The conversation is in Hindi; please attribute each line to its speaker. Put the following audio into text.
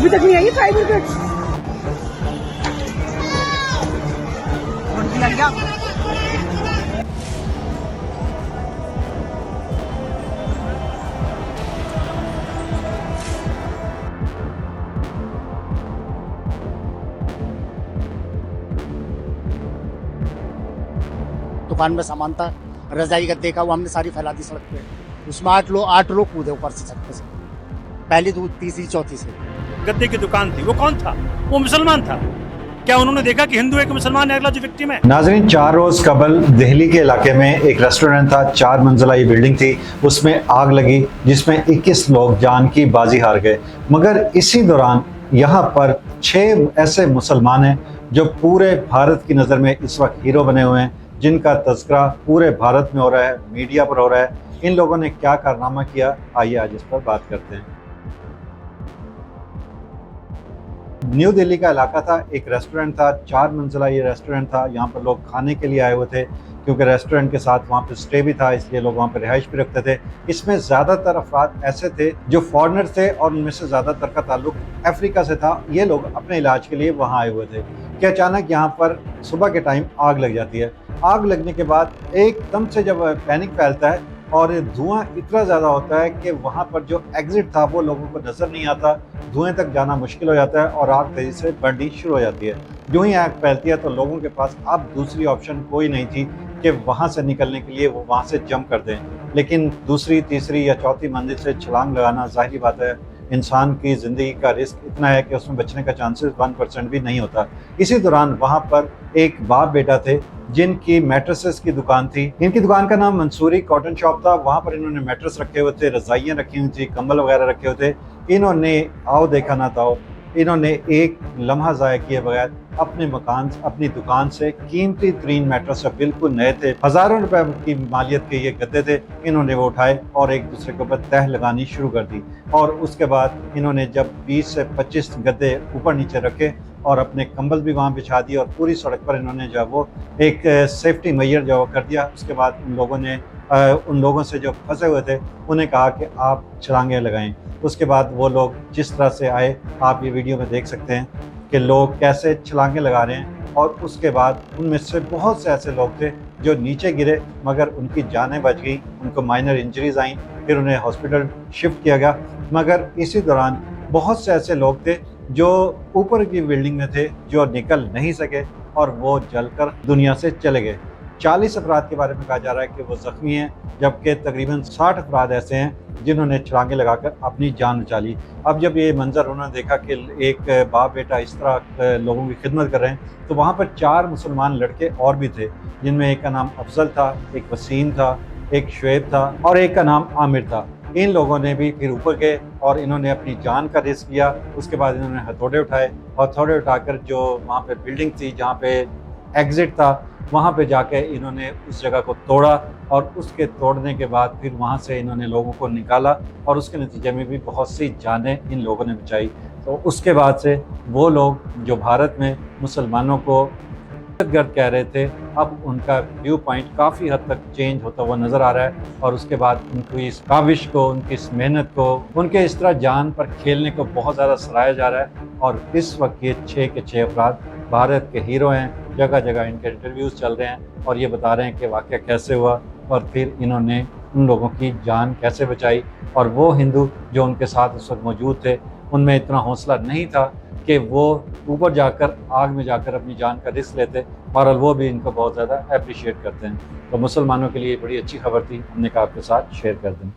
Speaker 1: अभी तक नहीं आई 5 रुपीज।
Speaker 2: दुकान में सामान था, रजाई गद्दे का, वो हमने सारी फैला दी सड़क पे। उसमें 8 लोग कूदे ऊपर से छत पे से, पहली तीसरी चौथी से।
Speaker 3: गद्दे की दुकान थी, वो कौन था? वो मुसलमान था। क्या उन्होंने देखा कि हिंदू है कि मुसलमान है, अगला जो विक्टिम है?
Speaker 4: नाजरीन, 4 रोज कबल दिल्ली के इलाके में एक रेस्टोरेंट था, 4 मंजिला ये बिल्डिंग थी, उसमें आग लगी जिसमें 21 लोग जान की बाजी हार गए। मगर इसी दौरान यहाँ पर 6 ऐसे मुसलमान हैं जो पूरे भारत की नज़र में इस वक्त हीरो बने हुए हैं, जिनका तज़किरा पूरे भारत में हो रहा है, मीडिया पर हो रहा है। इन लोगों ने क्या कारनामा किया, आइए आज इस पर बात करते हैं। न्यू दिल्ली का इलाका था, एक रेस्टोरेंट था, 4 मंजिला ये रेस्टोरेंट था। यहाँ पर लोग खाने के लिए आए हुए थे, क्योंकि रेस्टोरेंट के साथ वहाँ पे स्टे भी था, इसलिए लोग वहाँ पर रिहाइश भी रखते थे। इसमें ज़्यादातर अफराद ऐसे थे जो फॉरेनर थे और उनमें से ज़्यादातर का ताल्लुक अफ्रीका से था। ये लोग अपने इलाज के लिए वहाँ आए हुए थे कि अचानक यहाँ पर सुबह के टाइम आग लग जाती है। आग लगने के बाद एकदम से जब पैनिक फैलता है और धुआं इतना ज़्यादा होता है कि वहाँ पर जो एग्जिट था वो लोगों को नज़र नहीं आता, धुएं तक जाना मुश्किल हो जाता है और आग तेज़ी से बढ़नी शुरू हो जाती है। जो ही आग फैलती है तो लोगों के पास अब दूसरी ऑप्शन कोई नहीं थी कि वहाँ से निकलने के लिए वो वहाँ से जंप कर दें। लेकिन दूसरी, तीसरी या चौथी मंजिल से छलांग लगाना, जाहिर बात है इंसान की ज़िंदगी का रिस्क इतना है कि उसमें बचने का चांसेस 1% भी नहीं होता। इसी दौरान वहाँ पर एक बाप बेटा थे जिनकी मैट्रेसेस की दुकान थी। इनकी दुकान का नाम मंसूरी कॉटन शॉप था। वहाँ पर इन्होंने मैट्रेस रखे हुए थे, रजाइयाँ रखी हुई थी, कंबल वगैरह रखे हुए थे। इन्होंने आओ देखा ना ताओ, इन्होंने एक लम्हा ज़ाया किए बगैर अपनी दुकान से कीमती तरीन मैट्रेस बिल्कुल नए थे, हज़ारों रुपए की मालियत के ये गद्दे थे, इन्होंने वो उठाए और एक दूसरे के ऊपर तह लगानी शुरू कर दी। और उसके बाद इन्होंने जब 20 से 25 गद्दे ऊपर नीचे रखे और अपने कंबल भी वहाँ बिछा दिए और पूरी सड़क पर इन्होंने जो वो एक सेफ्टी मेजर जो कर दिया। उसके बाद उन लोगों से जो फंसे हुए थे उन्हें कहा कि आप छलांगे लगाएं। उसके बाद वो लोग जिस तरह से आए, आप ये वीडियो में देख सकते हैं कि लोग कैसे छलांगे लगा रहे हैं। और उसके बाद उनमें से बहुत से ऐसे लोग थे जो नीचे गिरे मगर उनकी जानें बच गई, उनको माइनर इंजरीज आई, फिर उन्हें हॉस्पिटल शिफ्ट किया गया। मगर इसी दौरान बहुत से ऐसे लोग थे जो ऊपर की बिल्डिंग में थे जो निकल नहीं सके और वो जलकर दुनिया से चले गए। 40 अफराद के बारे में कहा जा रहा है कि वो ज़ख्मी हैं, जबकि तकरीबन 60 अफराद ऐसे हैं जिन्होंने छलांगे लगाकर अपनी जान बचा ली। अब जब ये मंजर उन्होंने देखा कि एक बाप बेटा इस तरह लोगों की खिदमत कर रहे हैं, तो वहाँ पर 4 मुसलमान लड़के और भी थे, जिनमें एक का नाम अफजल था, एक वसीम था, एक शुएब था और एक का नाम आमिर था। इन लोगों ने भी फिर ऊपर गए और इन्होंने अपनी जान का रिस्क लिया। उसके बाद इन्होंने हथौड़े उठाए, हथौड़े उठाकर जो वहाँ पे बिल्डिंग थी जहाँ पे एग्ज़िट था, वहाँ पे जाके इन्होंने उस जगह को तोड़ा और उसके तोड़ने के बाद फिर वहाँ से इन्होंने लोगों को निकाला और उसके नतीजे में भी बहुत सी जानें इन लोगों ने बचाई। तो उसके बाद से वो लोग जो भारत में मुसलमानों को दहशतगर्द कह रहे थे, अब उनका व्यू पॉइंट काफ़ी हद तक चेंज होता हुआ नज़र आ रहा है। और उसके बाद उनकी इस काविश को, उनकी इस मेहनत को, उनके इस तरह जान पर खेलने को बहुत ज़्यादा सराहा जा रहा है। और इस वक्त ये 6 के 6 अफराद भारत के हीरो हैं। जगह जगह इनके इंटरव्यूज़ चल रहे हैं और ये बता रहे हैं कि वाक़या कैसे हुआ और फिर इन्होंने उन लोगों की जान कैसे बचाई। और वो हिंदू जो उनके साथ उस वक्त मौजूद थे, उनमें इतना हौसला नहीं था कि वो ऊपर जाकर आग में जाकर अपनी जान का रिस्क लेते। बहरहाल वो भी इनको बहुत ज़्यादा अप्रिशिएट करते हैं। तो मुसलमानों के लिए बड़ी अच्छी खबर थी, हमने कहा आपके साथ शेयर कर दें।